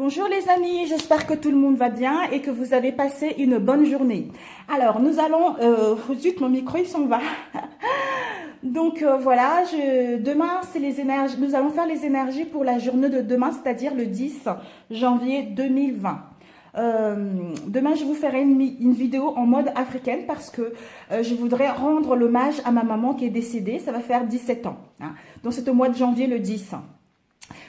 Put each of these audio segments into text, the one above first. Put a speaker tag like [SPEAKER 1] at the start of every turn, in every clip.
[SPEAKER 1] Bonjour les amis, j'espère que tout le monde va bien et que vous avez passé une bonne journée. Alors nous allons, zut mon micro il s'en va. Donc voilà, demain c'est les énergies, nous allons faire les énergies pour la journée de demain, c'est-à-dire le 10 janvier 2020. Demain je vous ferai une vidéo en mode africaine parce que je voudrais rendre l'hommage à ma maman qui est décédée, ça va faire 17 ans. Hein. Donc c'est au mois de janvier le 10.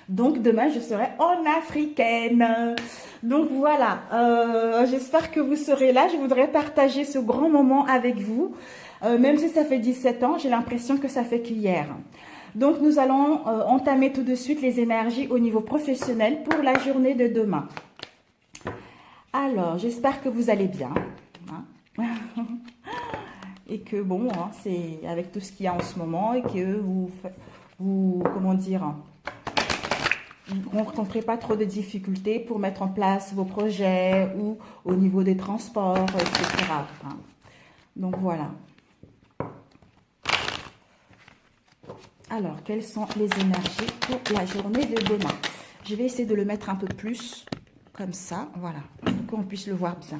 [SPEAKER 1] Donc demain je serai en africaine. Donc voilà, j'espère que vous serez là. Je voudrais partager ce grand moment avec vous. Même si ça fait 17 ans, j'ai l'impression que ça fait qu'hier. Donc nous allons entamer tout de suite les énergies au niveau professionnel pour la journée de demain. Alors, j'espère que vous allez bien. Hein. Et que bon, hein, c'est avec tout ce qu'il y a en ce moment et que vous comment dire, vous ne rencontrez pas trop de difficultés pour mettre en place vos projets ou au niveau des transports, etc. Hein. Donc voilà. Alors, quelles sont les énergies pour la journée de demain? Je vais essayer de le mettre un peu plus comme ça, voilà, pour qu'on puisse le voir bien.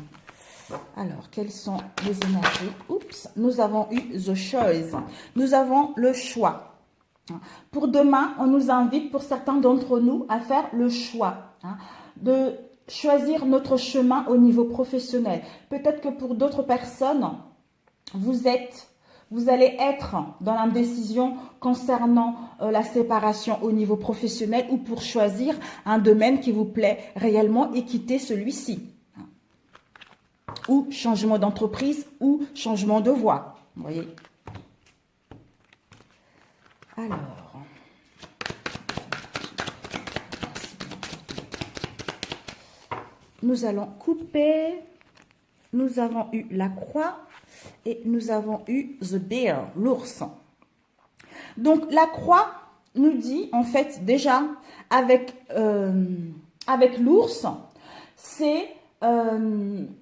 [SPEAKER 1] Alors, quelles sont les énergies? Oups, nous avons eu The Choice. Nous avons le choix. Pour demain, on nous invite, pour certains d'entre nous, à faire le choix, hein, de choisir notre chemin au niveau professionnel. Peut-être que pour d'autres personnes, vous allez être dans l'indécision concernant la séparation au niveau professionnel ou pour choisir un domaine qui vous plaît réellement et quitter celui-ci. Ou changement d'entreprise ou changement de voie. Vous voyez. Alors, nous allons couper. Nous avons eu la croix et nous avons eu the bear, l'ours. Donc, la croix nous dit, en fait, déjà, avec l'ours, c'est... si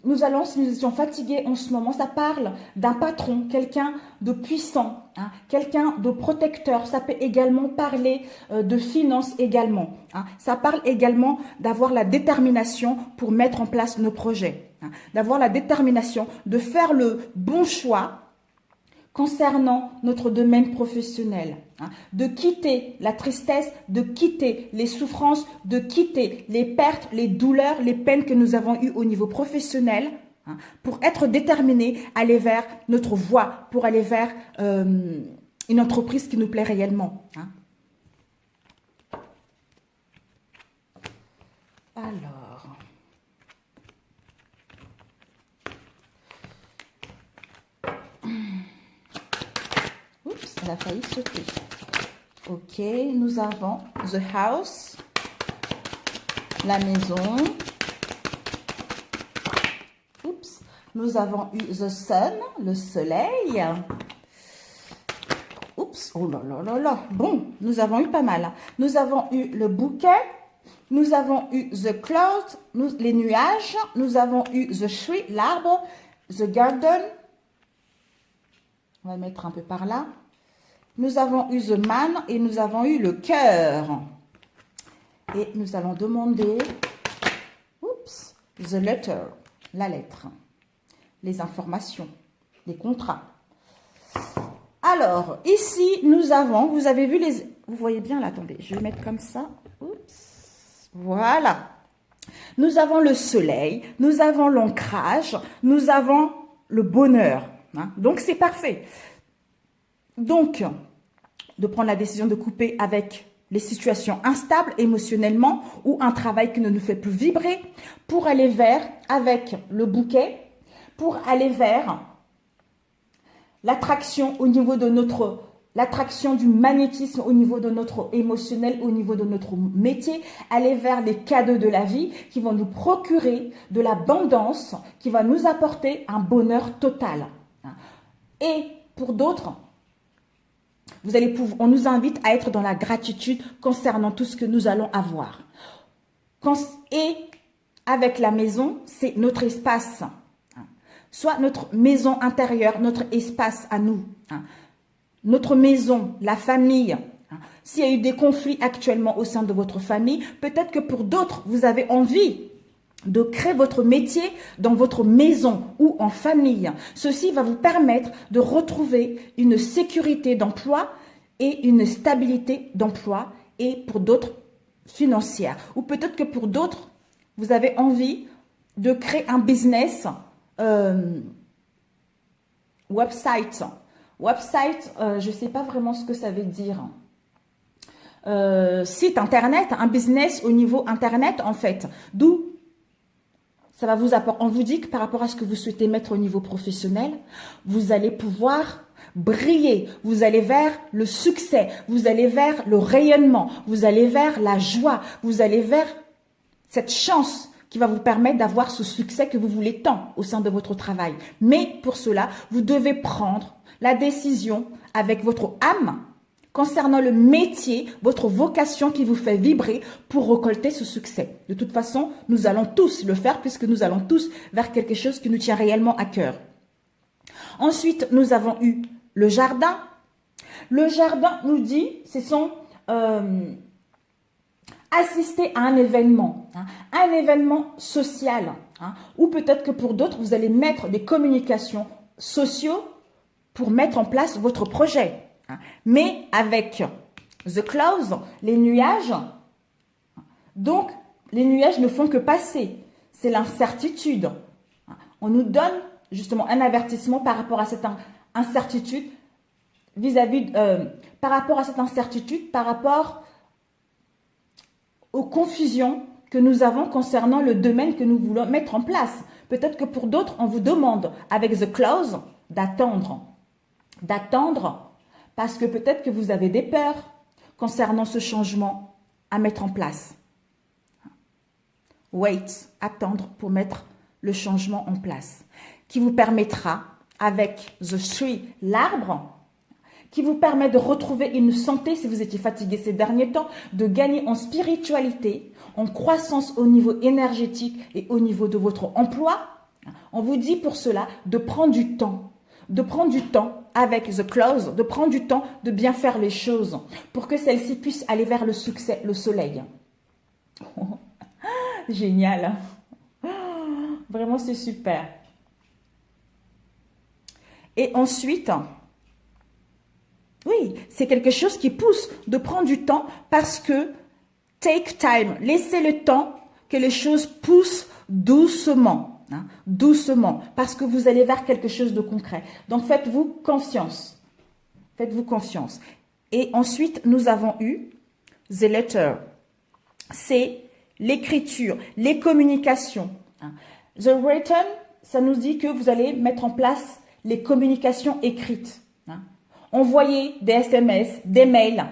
[SPEAKER 1] nous étions fatigués en ce moment, ça parle d'un patron, quelqu'un de puissant, hein, quelqu'un de protecteur. Ça peut également parler de finances également. Hein. Ça parle également d'avoir la détermination pour mettre en place nos projets, hein, d'avoir la détermination de faire le bon choix concernant notre domaine professionnel, hein, de quitter la tristesse, de quitter les souffrances, de quitter les pertes, les douleurs, les peines que nous avons eues au niveau professionnel, hein, pour être déterminés à aller vers notre voie, pour aller vers une entreprise qui nous plaît réellement. Hein. Alors... Oups, elle a failli sauter. Ok, nous avons the house, la maison. Oups, nous avons eu the sun, le soleil. Oups, oh là là là là. Bon, nous avons eu pas mal. Nous avons eu le bouquet. Nous avons eu the clouds, les nuages. Nous avons eu the tree, l'arbre, the garden. On va mettre un peu par là. Nous avons eu the man et nous avons eu le cœur. Et nous allons demander, oups, the letter, la lettre, les informations, les contrats. Alors, ici, nous avons, vous avez vu les... Vous voyez bien là, attendez, je vais mettre comme ça. Oups, voilà. Nous avons le soleil, nous avons l'ancrage, nous avons le bonheur. Hein? Donc, c'est parfait. Donc, de prendre la décision de couper avec les situations instables émotionnellement ou un travail qui ne nous fait plus vibrer pour aller vers, avec le bouquet, pour aller vers l'attraction au niveau de notre, l'attraction du magnétisme au niveau de notre émotionnel, au niveau de notre métier, aller vers les cadeaux de la vie qui vont nous procurer de l'abondance, qui va nous apporter un bonheur total. Et pour d'autres, on nous invite à être dans la gratitude concernant tout ce que nous allons avoir. Et avec la maison, c'est notre espace. Soit notre maison intérieure, notre espace à nous. Notre maison, la famille, S'il y a eu des conflits actuellement au sein de votre famille, peut-être que pour d'autres, vous avez envie de créer votre métier dans votre maison ou en famille. Ceci va vous permettre de retrouver une sécurité d'emploi et une stabilité d'emploi, et pour d'autres, financière. Ou peut-être que pour d'autres, vous avez envie de créer un business website. Website, je ne sais pas vraiment ce que ça veut dire. Site internet, un business au niveau internet en fait. D'où ça va vous apporter. On vous dit que par rapport à ce que vous souhaitez mettre au niveau professionnel, vous allez pouvoir briller, vous allez vers le succès, vous allez vers le rayonnement, vous allez vers la joie, vous allez vers cette chance qui va vous permettre d'avoir ce succès que vous voulez tant au sein de votre travail. Mais pour cela, vous devez prendre la décision avec votre âme concernant le métier, votre vocation qui vous fait vibrer pour récolter ce succès. De toute façon, nous allons tous le faire puisque nous allons tous vers quelque chose qui nous tient réellement à cœur. Ensuite, nous avons eu le jardin. Le jardin nous dit, ce sont assister à un événement social, ou peut-être que pour d'autres, vous allez mettre des communications sociaux pour mettre en place votre projet. Mais avec the clouds, les nuages, donc les nuages ne font que passer. C'est l'incertitude. On nous donne justement un avertissement par rapport à cette incertitude, par rapport à cette incertitude, par rapport aux confusions que nous avons concernant le domaine que nous voulons mettre en place. Peut-être que pour d'autres, on vous demande avec the clouds d'attendre. D'attendre parce que peut-être que vous avez des peurs concernant ce changement à mettre en place. Wait, attendre pour mettre le changement en place, qui vous permettra, avec the tree, l'arbre, qui vous permet de retrouver une santé si vous étiez fatigué ces derniers temps, de gagner en spiritualité, en croissance au niveau énergétique et au niveau de votre emploi. On vous dit pour cela de prendre du temps avec the clouds, de prendre du temps de bien faire les choses pour que celles-ci puissent aller vers le succès, le soleil. Génial. Vraiment, c'est super. Et ensuite, oui, c'est quelque chose qui pousse de prendre du temps parce que take time, laissez le temps que les choses poussent doucement. Doucement, parce que vous allez vers quelque chose de concret. Donc, faites-vous confiance. Faites-vous confiance. Et ensuite, nous avons eu the letter. C'est l'écriture, les communications. The written, ça nous dit que vous allez mettre en place les communications écrites. Envoyer des SMS, des mails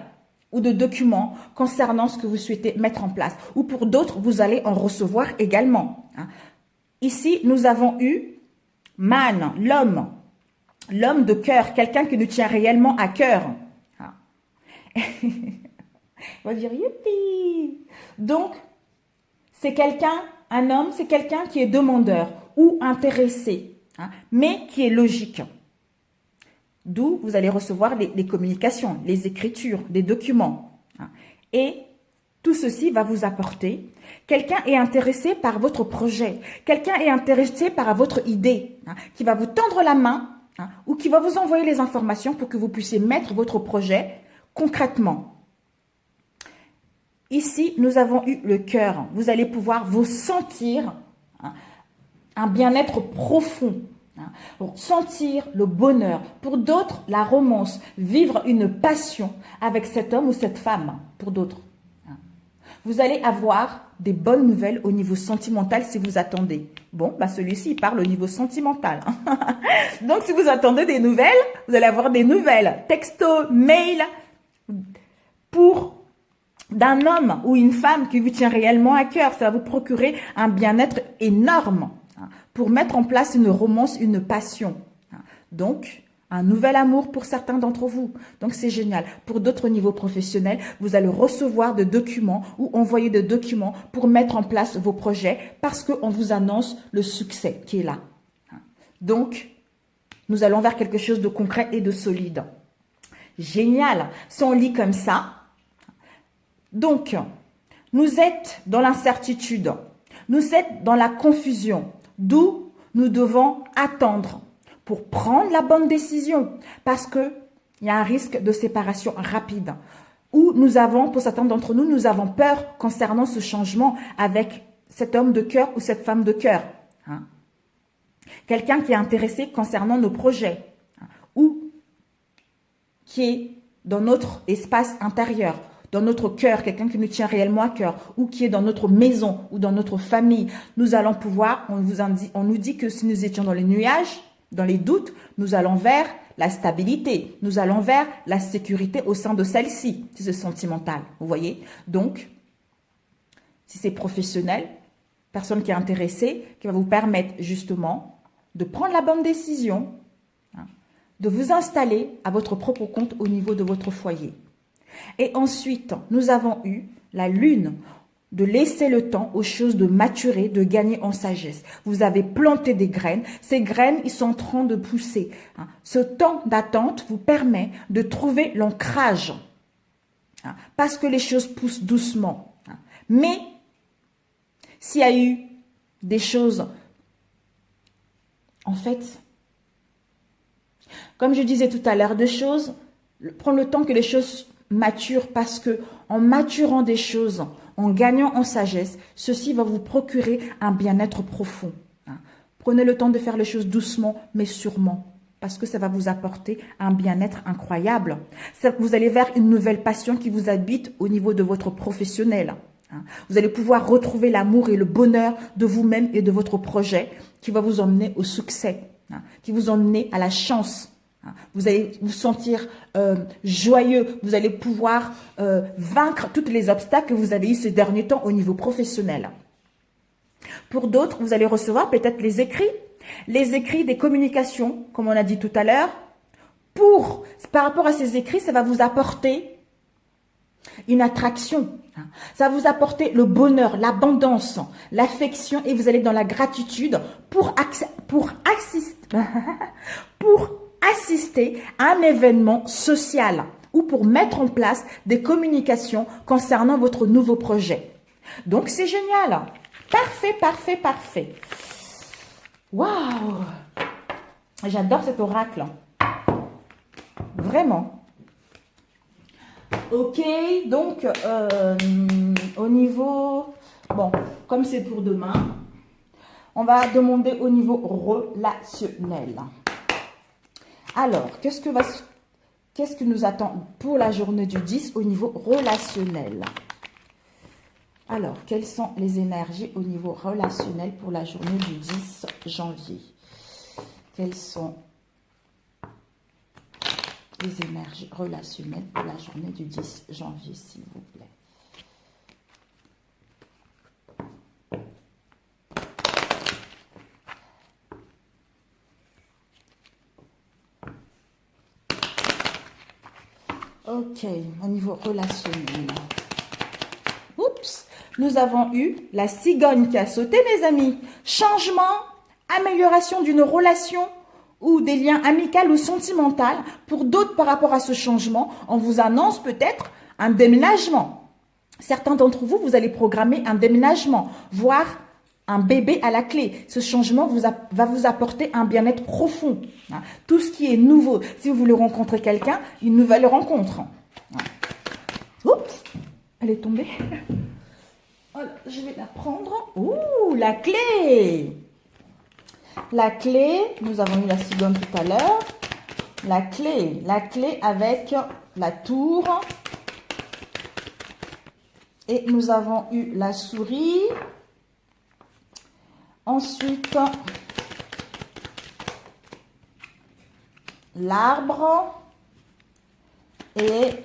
[SPEAKER 1] ou de documents concernant ce que vous souhaitez mettre en place. Ou pour d'autres, vous allez en recevoir également. Ici, nous avons eu man, l'homme de cœur, quelqu'un qui nous tient réellement à cœur. On va dire youpi. Donc, c'est quelqu'un, un homme, c'est quelqu'un qui est demandeur ou intéressé, mais qui est logique. D'où vous allez recevoir les communications, les écritures, des documents. Et tout ceci va vous apporter. Quelqu'un est intéressé par votre projet. Quelqu'un est intéressé par votre idée, qui va vous tendre la main ou qui va vous envoyer les informations pour que vous puissiez mettre votre projet concrètement. Ici, nous avons eu le cœur. Vous allez pouvoir vous sentir un bien-être profond. Sentir le bonheur. Pour d'autres, la romance. Vivre une passion avec cet homme ou cette femme. Pour d'autres. Vous allez avoir des bonnes nouvelles au niveau sentimental si vous attendez. Bon, bah celui-ci, il parle au niveau sentimental. Donc, si vous attendez des nouvelles, vous allez avoir des nouvelles. Texto, mail, d'un homme ou une femme qui vous tient réellement à cœur. Ça va vous procurer un bien-être énorme pour mettre en place une romance, une passion. Donc, un nouvel amour pour certains d'entre vous. Donc, c'est génial. Pour d'autres niveaux professionnels, vous allez recevoir des documents ou envoyer des documents pour mettre en place vos projets parce qu'on vous annonce le succès qui est là. Donc, nous allons vers quelque chose de concret et de solide. Génial. Si on lit comme ça, donc, nous êtes dans l'incertitude, nous êtes dans la confusion, d'où nous devons attendre pour prendre la bonne décision parce qu'il y a un risque de séparation rapide. Où nous avons, pour certains d'entre nous, nous avons peur concernant ce changement avec cet homme de cœur ou cette femme de cœur. Hein. Quelqu'un qui est intéressé concernant nos projets ou qui est dans notre espace intérieur, dans notre cœur, quelqu'un qui nous tient réellement à cœur ou qui est dans notre maison ou dans notre famille. Nous allons pouvoir, on nous dit que si nous étions dans les nuages, dans les doutes, nous allons vers la stabilité, nous allons vers la sécurité au sein de celle-ci, si c'est sentimental, vous voyez. Donc, si c'est professionnel, personne qui est intéressée, qui va vous permettre justement de prendre la bonne décision, hein, de vous installer à votre propre compte au niveau de votre foyer. Et ensuite, nous avons eu la lune, de laisser le temps aux choses de maturer, de gagner en sagesse. Vous avez planté des graines. Ces graines, ils sont en train de pousser. Ce temps d'attente vous permet de trouver l'ancrage. Parce que les choses poussent doucement. Mais, s'il y a eu des choses, en fait, comme je disais tout à l'heure, des choses, prendre le temps que les choses maturent parce que en maturant des choses, en gagnant en sagesse, ceci va vous procurer un bien-être profond. Prenez le temps de faire les choses doucement, mais sûrement, parce que ça va vous apporter un bien-être incroyable. Vous allez vers une nouvelle passion qui vous habite au niveau de votre professionnel. Vous allez pouvoir retrouver l'amour et le bonheur de vous-même et de votre projet qui va vous emmener au succès, qui vous emmener à la chance. Vous allez vous sentir joyeux, vous allez pouvoir vaincre tous les obstacles que vous avez eu ces derniers temps au niveau professionnel. Pour d'autres, vous allez recevoir peut-être les écrits des communications, comme on a dit tout à l'heure. Par rapport à ces écrits, ça va vous apporter une attraction. Ça va vous apporter le bonheur, l'abondance, l'affection et vous allez dans la gratitude pour assister à un événement social ou pour mettre en place des communications concernant votre nouveau projet. Donc, c'est génial. Parfait, parfait, parfait. Waouh! J'adore cet oracle. Vraiment. Ok, donc, au niveau... Bon, comme c'est pour demain, on va demander au niveau relationnel. Alors, qu'est-ce que nous attend pour la journée du 10 au niveau relationnel? Alors, quelles sont les énergies au niveau relationnel pour la journée du 10 janvier? Quelles sont les énergies relationnelles pour la journée du 10 janvier, s'il vous plaît? Ok, au niveau relationnel. Oups, nous avons eu la cigogne qui a sauté, mes amis. Changement, amélioration d'une relation ou des liens amicaux ou sentimentaux. Pour d'autres, par rapport à ce changement, on vous annonce peut-être un déménagement. Certains d'entre vous, vous allez programmer un déménagement, voire un bébé à la clé. Ce changement va vous apporter un bien-être profond. Tout ce qui est nouveau. Si vous voulez rencontrer quelqu'un, une nouvelle rencontre. Oups, elle est tombée. Voilà, je vais la prendre. Ouh, la clé. La clé, nous avons eu la cigogne tout à l'heure. La clé avec la tour. Et nous avons eu la souris. Ensuite, l'arbre. Et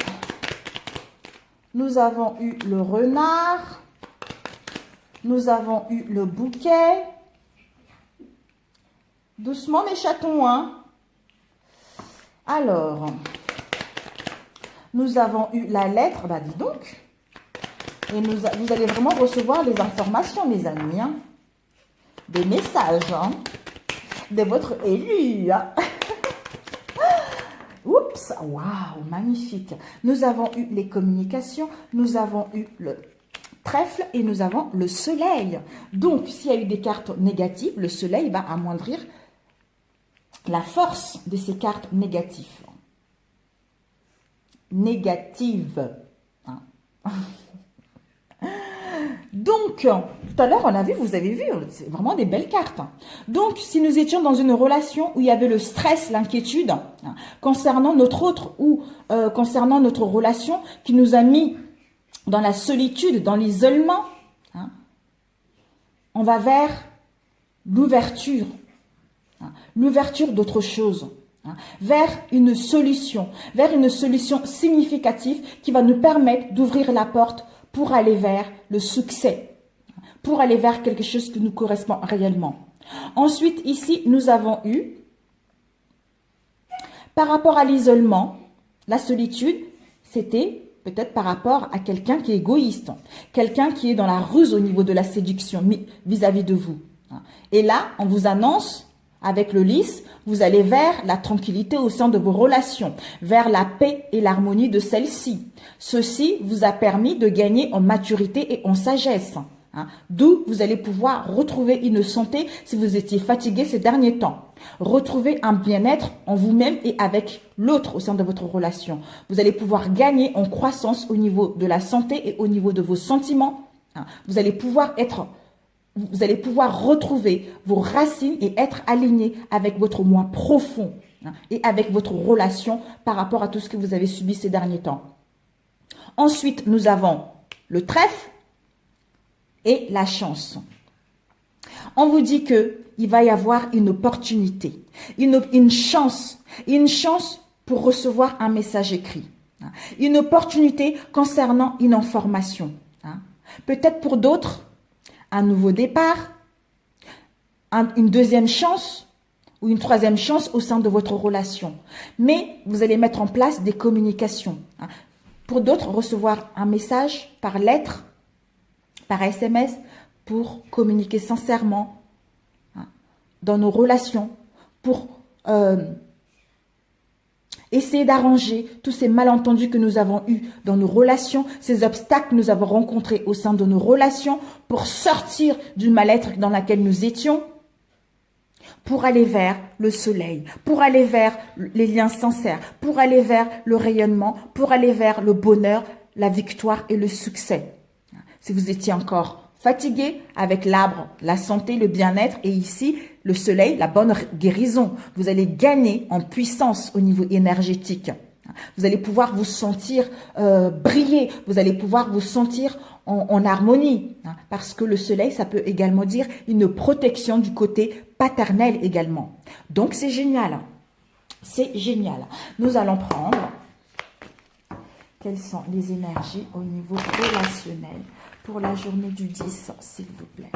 [SPEAKER 1] nous avons eu le renard. Nous avons eu le bouquet. Doucement mes chatons, hein. Alors, nous avons eu la lettre. Bah dis donc. Et vous allez vraiment recevoir les informations, mes amis, hein. Des messages, hein, de votre élu. Hein. Oups, Oups, waouh, magnifique. Nous avons eu les communications, nous avons eu le trèfle et nous avons le soleil. Donc, s'il y a eu des cartes négatives, le soleil va amoindrir la force de ces cartes négatives. Négatives. Hein. Donc, tout à l'heure, on a vu, vous avez vu, c'est vraiment des belles cartes. Donc, si nous étions dans une relation où il y avait le stress, l'inquiétude, concernant notre autre ou concernant notre relation qui nous a mis dans la solitude, dans l'isolement, on va vers l'ouverture, l'ouverture d'autre chose, vers une solution significative qui va nous permettre d'ouvrir la porte pour aller vers le succès, pour aller vers quelque chose qui nous correspond réellement. Ensuite, ici, nous avons eu, par rapport à l'isolement, la solitude, c'était peut-être par rapport à quelqu'un qui est égoïste, quelqu'un qui est dans la ruse au niveau de la séduction vis-à-vis de vous. Et là, on vous annonce, avec le lys, vous allez vers la tranquillité au sein de vos relations, vers la paix et l'harmonie de celle-ci. Ceci vous a permis de gagner en maturité et en sagesse. D'où vous allez pouvoir retrouver une santé si vous étiez fatigué ces derniers temps. Retrouver un bien-être en vous-même et avec l'autre au sein de votre relation. Vous allez pouvoir gagner en croissance au niveau de la santé et au niveau de vos sentiments. Vous allez pouvoir retrouver vos racines et être aligné avec votre moi profond et avec votre relation par rapport à tout ce que vous avez subi ces derniers temps. Ensuite, nous avons le trèfle et la chance. On vous dit qu'il va y avoir une opportunité, une chance pour recevoir un message écrit, une opportunité concernant une information. Peut-être pour d'autres, un nouveau départ, une deuxième chance ou une troisième chance au sein de votre relation. Mais vous allez mettre en place des communications. Pour d'autres, recevoir un message par lettre, par SMS, pour communiquer sincèrement dans nos relations, pour essayer d'arranger tous ces malentendus que nous avons eus dans nos relations, ces obstacles que nous avons rencontrés au sein de nos relations, pour sortir du mal-être dans lequel nous étions, pour aller vers le soleil, pour aller vers les liens sincères, pour aller vers le rayonnement, pour aller vers le bonheur, la victoire et le succès. Si vous étiez encore fatigué avec l'arbre, la santé, le bien-être et ici, le soleil, la bonne guérison. Vous allez gagner en puissance au niveau énergétique. Vous allez pouvoir vous sentir briller. Vous allez pouvoir vous sentir en harmonie. Parce que le soleil, ça peut également dire une protection du côté paternel également. Donc, c'est génial. C'est génial. Nous allons prendre quelles sont les énergies au niveau relationnel pour la journée du 10, s'il vous plaît.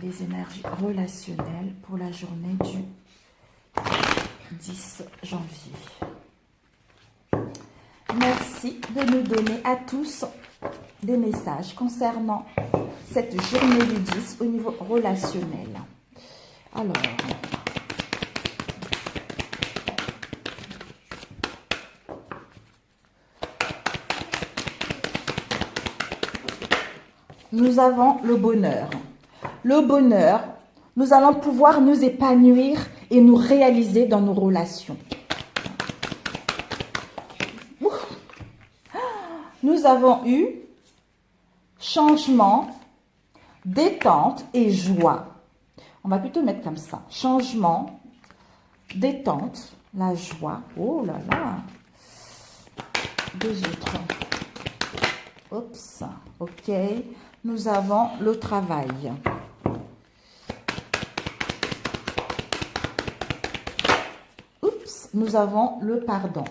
[SPEAKER 1] Les énergies relationnelles pour la journée du 10 janvier. Merci de nous donner à tous des messages concernant cette journée du 10 au niveau relationnel. Alors, nous avons le bonheur. Le bonheur, nous allons pouvoir nous épanouir et nous réaliser dans nos relations. Nous avons eu changement, détente et joie. On va plutôt mettre comme ça. Changement, détente, la joie. Oh là là. Deux autres. Oups. Ok. Nous avons le travail. Oups. Nous avons le pardon.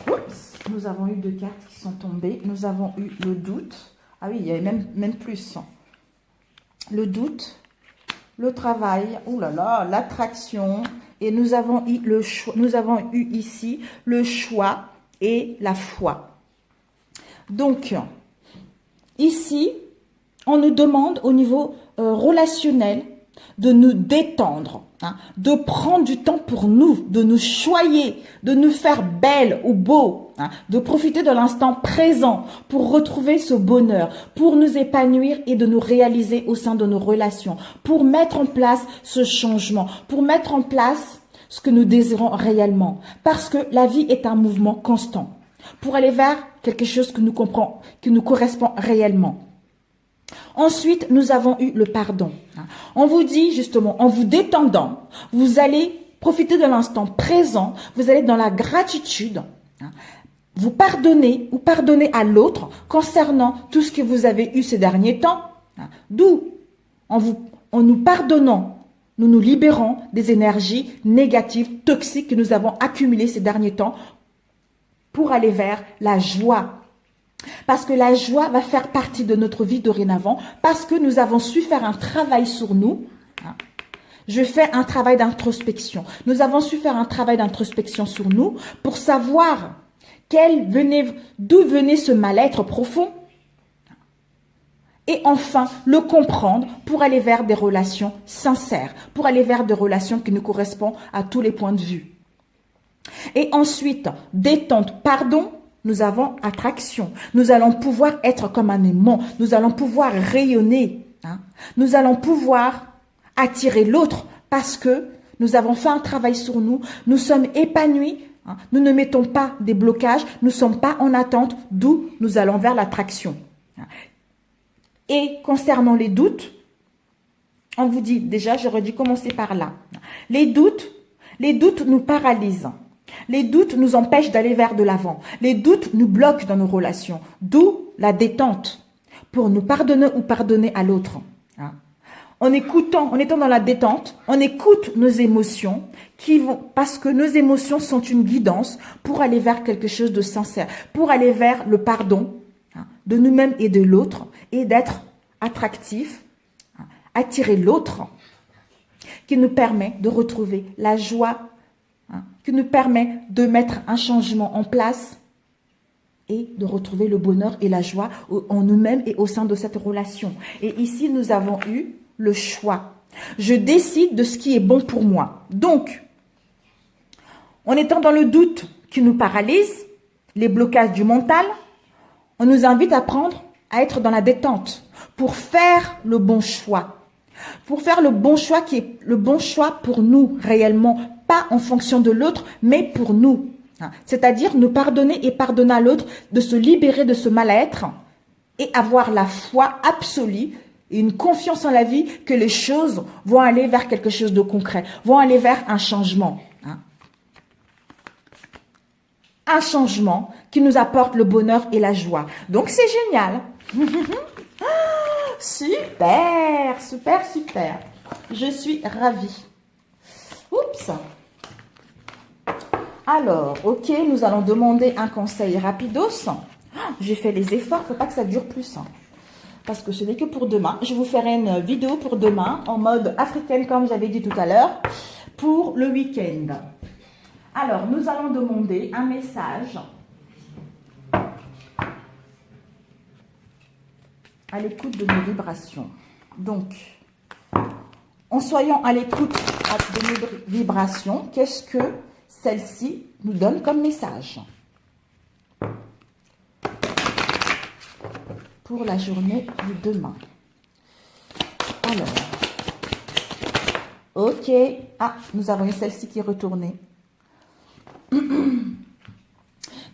[SPEAKER 1] Oups. Nous avons eu deux cartes qui sont tombées. Nous avons eu le doute. Ah oui, il y avait même plus. Le doute, le travail, oh là là, l'attraction. Et nous avons eu le choix. Nous avons eu ici le choix et la foi. Donc, ici, on nous demande au niveau relationnel de nous détendre, hein, de prendre du temps pour nous, de nous choyer, de nous faire belle ou beau, hein, de profiter de l'instant présent pour retrouver ce bonheur, pour nous épanouir et de nous réaliser au sein de nos relations, pour mettre en place ce changement, pour mettre en place ce que nous désirons réellement. Parce que la vie est un mouvement constant pour aller vers quelque chose que nous comprenons, qui nous correspond réellement. Ensuite, nous avons eu le pardon. On vous dit justement, en vous détendant, vous allez profiter de l'instant présent, vous allez dans la gratitude, vous pardonnez ou pardonnez à l'autre concernant tout ce que vous avez eu ces derniers temps. D'où, en nous pardonnant, nous nous libérons des énergies négatives, toxiques que nous avons accumulées ces derniers temps pour aller vers la joie. Parce que la joie va faire partie de notre vie dorénavant, parce que nous avons su faire un travail sur nous. Je fais un travail d'introspection. Nous avons su faire un travail d'introspection sur nous pour savoir d'où venait ce mal-être profond. Et enfin, le comprendre pour aller vers des relations sincères, pour aller vers des relations qui nous correspondent à tous les points de vue. Et ensuite, détente, pardon, nous avons attraction. Nous allons pouvoir être comme un aimant. Nous allons pouvoir rayonner. Nous allons pouvoir attirer l'autre parce que nous avons fait un travail sur nous. Nous sommes épanouis. Nous ne mettons pas des blocages. Nous ne sommes pas en attente, d'où nous allons vers l'attraction. Et concernant les doutes, on vous dit, déjà, j'aurais dû commencer par là. Les doutes nous paralysent. Les doutes nous empêchent d'aller vers de l'avant. Les doutes nous bloquent dans nos relations. D'où la détente pour nous pardonner ou pardonner à l'autre. En étant dans la détente, on écoute nos émotions parce que nos émotions sont une guidance pour aller vers quelque chose de sincère, pour aller vers le pardon de nous-mêmes et de l'autre et d'être attractif, attirer l'autre qui nous permet de retrouver la joie, qui nous permet de mettre un changement en place et de retrouver le bonheur et la joie en nous-mêmes et au sein de cette relation. Et ici, nous avons eu le choix. Je décide de ce qui est bon pour moi. Donc, en étant dans le doute qui nous paralyse, les blocages du mental, on nous invite à être dans la détente pour faire le bon choix. Pour faire le bon choix qui est le bon choix pour nous réellement, pas en fonction de l'autre, mais pour nous. C'est-à-dire nous pardonner et pardonner à l'autre, de se libérer de ce mal-être et avoir la foi absolue et une confiance en la vie que les choses vont aller vers quelque chose de concret, vont aller vers un changement. Un changement qui nous apporte le bonheur et la joie. Donc c'est génial. Super, super, super. Je suis ravie. Oups. Alors, ok, nous allons demander un conseil rapidos. J'ai fait les efforts, il ne faut pas que ça dure plus. Parce que ce n'est que pour demain. Je vous ferai une vidéo pour demain, en mode africaine, comme j'avais dit tout à l'heure, pour le week-end. Alors, nous allons demander un message à l'écoute de nos vibrations. Donc, en soyant à l'écoute de nos vibrations, qu'est-ce que celle-ci nous donne comme message pour la journée de demain? Alors, ok. Ah, nous avons eu celle-ci qui est retournée.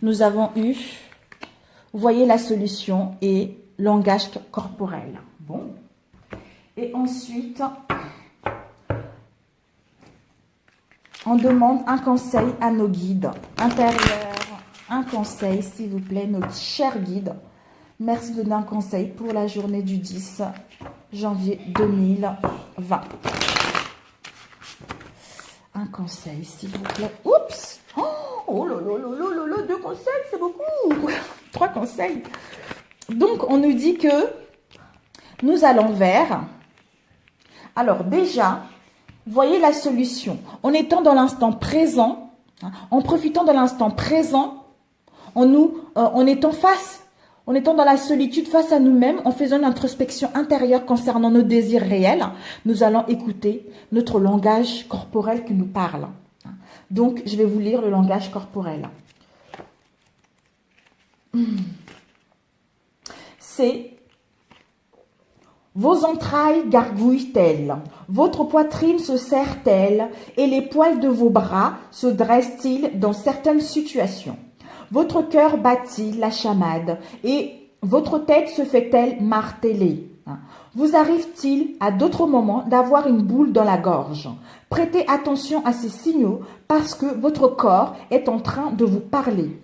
[SPEAKER 1] Nous avons eu, vous voyez la solution et langage corporel. Bon. Et ensuite, on demande un conseil à nos guides intérieurs. Un conseil, s'il vous plaît, nos chers guides. Merci de donner un conseil pour la journée du 10 janvier 2020. Un conseil, s'il vous plaît. Oups! Oh là là là là là, 2 conseils, c'est beaucoup. 3 conseils. Donc, on nous dit que nous allons vers... Alors, déjà, voyez la solution. En étant dans l'instant présent, en profitant de l'instant présent, en étant face En étant dans la solitude face à nous-mêmes, en faisant une introspection intérieure concernant nos désirs réels, nous allons écouter notre langage corporel qui nous parle. Donc, je vais vous lire le langage corporel. C'est: vos entrailles gargouillent-elles, votre poitrine se serre-t-elle et les poils de vos bras se dressent-ils dans certaines situations? Votre cœur bat-il la chamade et votre tête se fait-elle marteler? Vous arrive-t-il à d'autres moments d'avoir une boule dans la gorge? Prêtez attention à ces signaux parce que votre corps est en train de vous parler.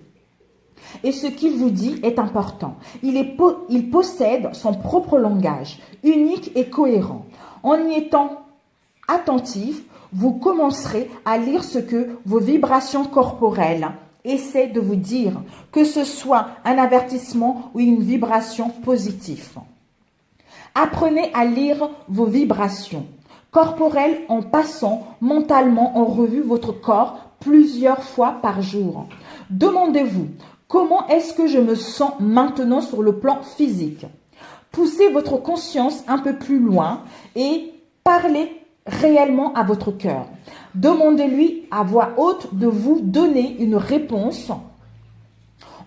[SPEAKER 1] Et ce qu'il vous dit est important. Il possède son propre langage, unique et cohérent. En y étant attentif, vous commencerez à lire ce que vos vibrations corporelles essaient de vous dire, que ce soit un avertissement ou une vibration positive. Apprenez à lire vos vibrations corporelles en passant mentalement en revue votre corps plusieurs fois par jour. Demandez-vous: comment est-ce que je me sens maintenant sur le plan physique? Poussez votre conscience un peu plus loin et parlez réellement à votre cœur. Demandez-lui à voix haute de vous donner une réponse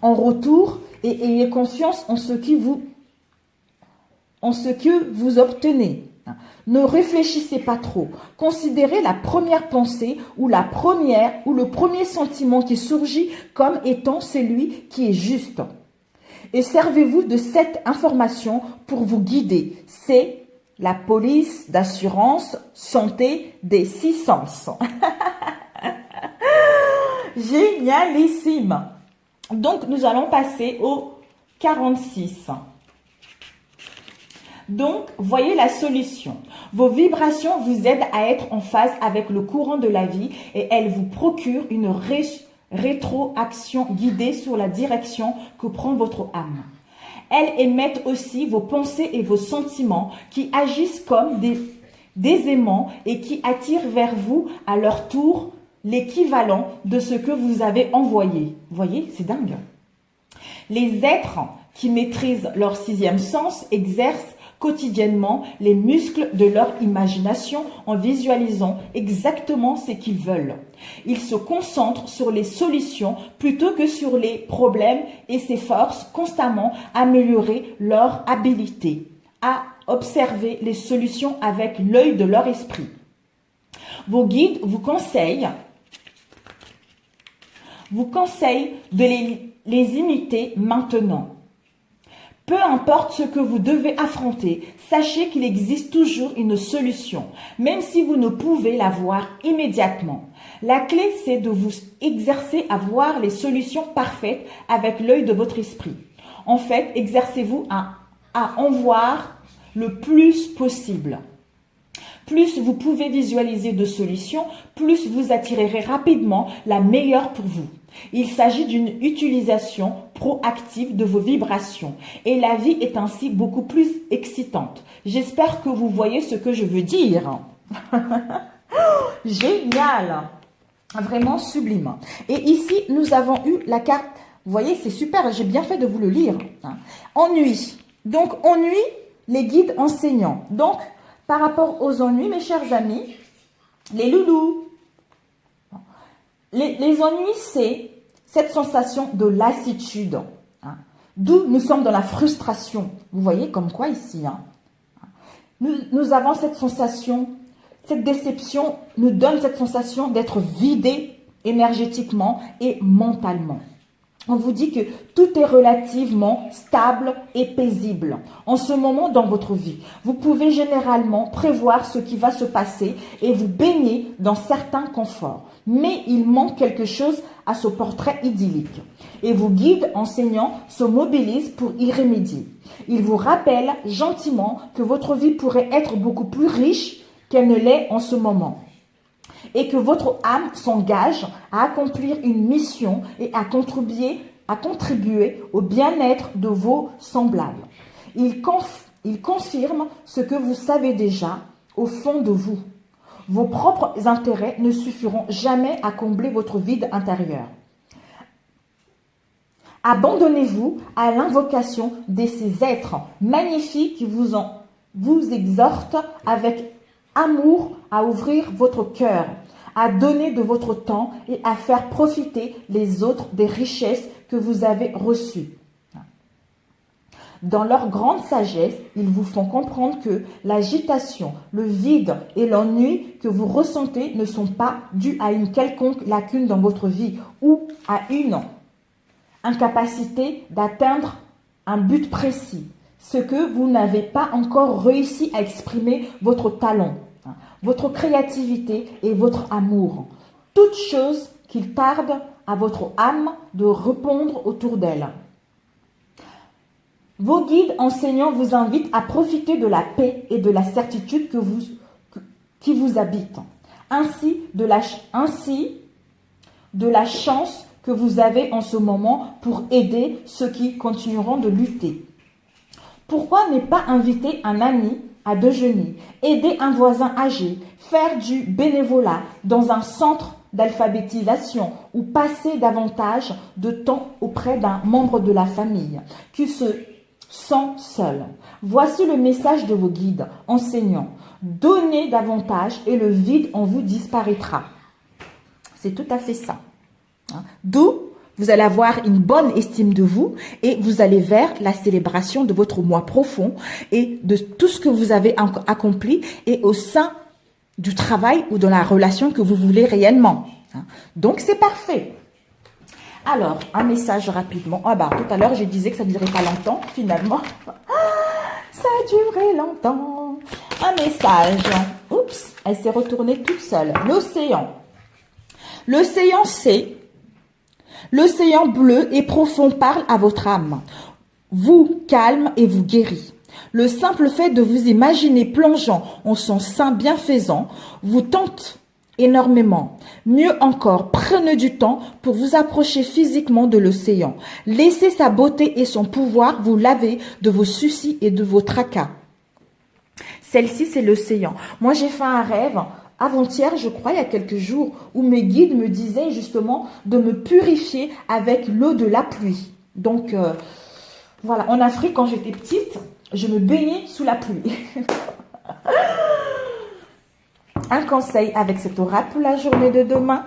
[SPEAKER 1] en retour et ayez confiance en ce que vous obtenez. Ne réfléchissez pas trop. Considérez la première pensée ou le premier sentiment qui surgit comme étant celui qui est juste. Et servez-vous de cette information pour vous guider. C'est la police d'assurance santé des 6 sens. Génialissime. Donc, nous allons passer au 46. Donc, voyez la solution. Vos vibrations vous aident à être en phase avec le courant de la vie et elles vous procurent une rétroaction guidée sur la direction que prend votre âme. Elles émettent aussi vos pensées et vos sentiments qui agissent comme des aimants et qui attirent vers vous à leur tour l'équivalent de ce que vous avez envoyé. Vous voyez, c'est dingue. Les êtres qui maîtrisent leur 6e sens exercent quotidiennement les muscles de leur imagination en visualisant exactement ce qu'ils veulent. Ils se concentrent sur les solutions plutôt que sur les problèmes et s'efforcent constamment à améliorer leur habilité à observer les solutions avec l'œil de leur esprit. Vos guides vous conseillent de les imiter maintenant. Peu importe ce que vous devez affronter, sachez qu'il existe toujours une solution, même si vous ne pouvez la voir immédiatement. La clé, c'est de vous exercer à voir les solutions parfaites avec l'œil de votre esprit. En fait, exercez-vous à en voir le plus possible. Plus vous pouvez visualiser de solutions, plus vous attirerez rapidement la meilleure pour vous. Il s'agit d'une utilisation proactive de vos vibrations et la vie est ainsi beaucoup plus excitante. J'espère que vous voyez ce que je veux dire. Génial! Vraiment sublime. Et ici, nous avons eu la carte. Vous voyez, c'est super, j'ai bien fait de vous le lire. Ennui. Donc, ennui, les guides enseignants. Donc, par rapport aux ennuis, mes chers amis, les loulous, les ennuis, c'est cette sensation de lassitude, d'où nous sommes dans la frustration. Vous voyez comme quoi ici, nous avons cette sensation, cette déception nous donne cette sensation d'être vidé énergétiquement et mentalement. On vous dit que tout est relativement stable et paisible en ce moment dans votre vie. Vous pouvez généralement prévoir ce qui va se passer et vous baigner dans certains conforts. Mais il manque quelque chose à ce portrait idyllique. Et vos guides enseignants se mobilisent pour y remédier. Ils vous rappellent gentiment que votre vie pourrait être beaucoup plus riche qu'elle ne l'est en ce moment. Et que votre âme s'engage à accomplir une mission et à contribuer au bien-être de vos semblables. Il confirme ce que vous savez déjà au fond de vous. Vos propres intérêts ne suffiront jamais à combler votre vide intérieur. Abandonnez-vous à l'invocation de ces êtres magnifiques qui vous exhortent avec amour à ouvrir votre cœur, à donner de votre temps et à faire profiter les autres des richesses que vous avez reçues. Dans leur grande sagesse, ils vous font comprendre que l'agitation, le vide et l'ennui que vous ressentez ne sont pas dus à une quelconque lacune dans votre vie ou à une incapacité d'atteindre un but précis, ce que vous n'avez pas encore réussi à exprimer votre talent, votre créativité et votre amour. Toutes choses qu'il tarde à votre âme de répondre autour d'elle. Vos guides enseignants vous invitent à profiter de la paix et de la certitude qui vous habitent, ainsi de la chance que vous avez en ce moment pour aider ceux qui continueront de lutter. Pourquoi ne pas inviter un ami à déjeuner, aider un voisin âgé, faire du bénévolat dans un centre d'alphabétisation ou passer davantage de temps auprès d'un membre de la famille qui se sent seul? Voici le message de vos guides enseignants. Donnez davantage et le vide en vous disparaîtra. C'est tout à fait ça. D'où vous allez avoir une bonne estime de vous et vous allez vers la célébration de votre moi profond et de tout ce que vous avez accompli et au sein du travail ou dans la relation que vous voulez réellement. Donc, c'est parfait. Alors, un message rapidement. Ah bah, tout à l'heure, je disais que ça ne durait pas longtemps. Finalement, ça a duré longtemps. Un message. Oups, elle s'est retournée toute seule. L'océan. L'océan c'est... L'océan bleu et profond parle à votre âme, vous calme et vous guérit. Le simple fait de vous imaginer plongeant en son sein bienfaisant vous tente énormément. Mieux encore, prenez du temps pour vous approcher physiquement de l'océan. Laissez sa beauté et son pouvoir vous laver de vos soucis et de vos tracas. Celle-ci, c'est l'océan. Moi, j'ai fait un rêve avant-hier, je crois, il y a quelques jours, où mes guides me disaient justement de me purifier avec l'eau de la pluie. Donc, voilà, en Afrique, quand j'étais petite, je me baignais sous la pluie. Un conseil avec cet oracle pour la journée de demain.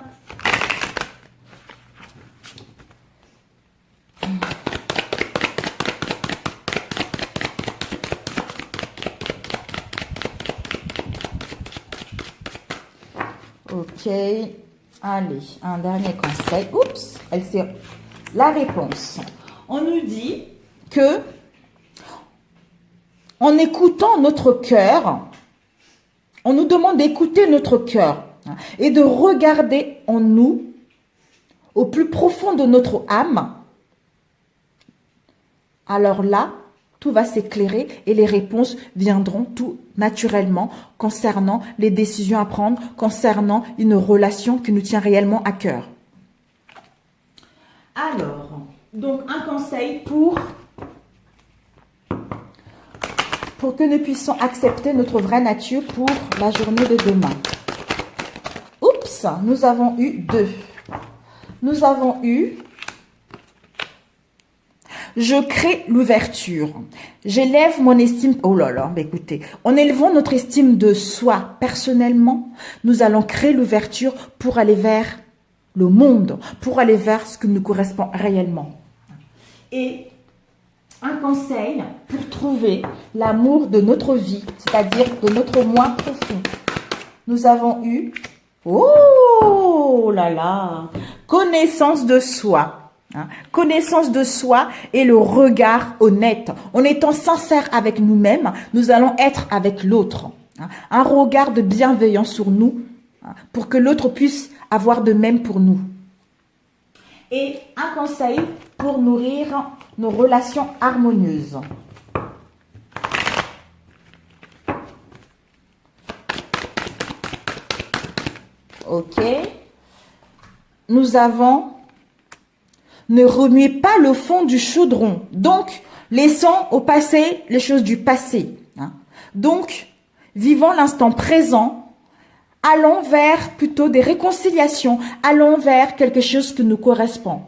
[SPEAKER 1] Ok, allez, un dernier conseil. Oups, la réponse. On nous dit que en écoutant notre cœur, on nous demande d'écouter notre cœur et de regarder en nous, au plus profond de notre âme. Alors là, tout va s'éclairer et les réponses viendront tout naturellement concernant les décisions à prendre, concernant une relation qui nous tient réellement à cœur. Alors, donc un conseil pour que nous puissions accepter notre vraie nature pour la journée de demain. Oups, nous avons eu 2. Nous avons eu... Je crée l'ouverture. J'élève mon estime. Oh là là, écoutez, en élevant notre estime de soi personnellement, nous allons créer l'ouverture pour aller vers le monde, pour aller vers ce qui nous correspond réellement. Et un conseil pour trouver l'amour de notre vie, c'est-à-dire de notre moi profond. Nous avons eu, oh là là, connaissance de soi. Connaissance de soi et le regard honnête. En étant sincère avec nous-mêmes, nous allons être avec l'autre. Un regard de bienveillance sur nous pour que l'autre puisse avoir de même pour nous. Et un conseil pour nourrir nos relations harmonieuses. Ok. Nous avons... Ne remuez pas le fond du chaudron. Donc, laissons au passé les choses du passé. Donc, vivons l'instant présent. Allons vers plutôt des réconciliations. Allons vers quelque chose qui nous correspond.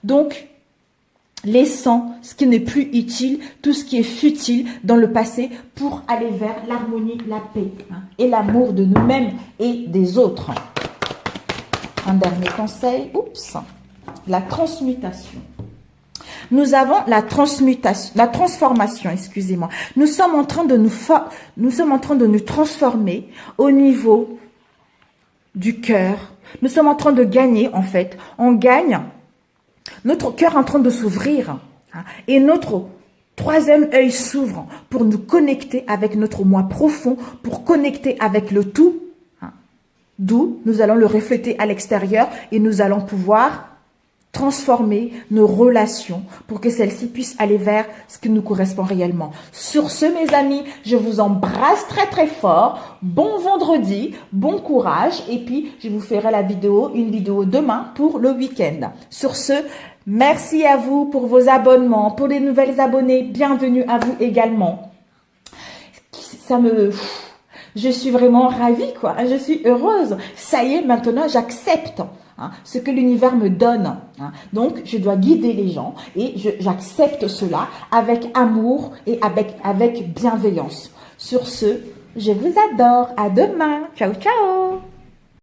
[SPEAKER 1] Donc, laissant ce qui n'est plus utile, tout ce qui est futile dans le passé pour aller vers l'harmonie, la paix et l'amour de nous-mêmes et des autres. Un dernier conseil, oups, la transmutation. Nous avons la transformation, excusez-moi. Nous sommes en train de nous transformer au niveau du cœur. Nous sommes en train de gagner, en fait. On gagne, notre cœur est en train de s'ouvrir et notre troisième œil s'ouvre pour nous connecter avec notre moi profond, pour connecter avec le tout. D'où nous allons le refléter à l'extérieur et nous allons pouvoir transformer nos relations pour que celles-ci puissent aller vers ce qui nous correspond réellement. Sur ce, mes amis, je vous embrasse très très fort. Bon vendredi, bon courage et puis je vous ferai une vidéo demain pour le week-end. Sur ce, merci à vous pour vos abonnements, pour les nouvelles abonnés, bienvenue à vous également. Je suis vraiment ravie, quoi. Je suis heureuse. Ça y est, maintenant, j'accepte ce que l'univers me donne. Donc, je dois guider les gens et j'accepte cela avec amour et avec bienveillance. Sur ce, je vous adore. À demain. Ciao, ciao.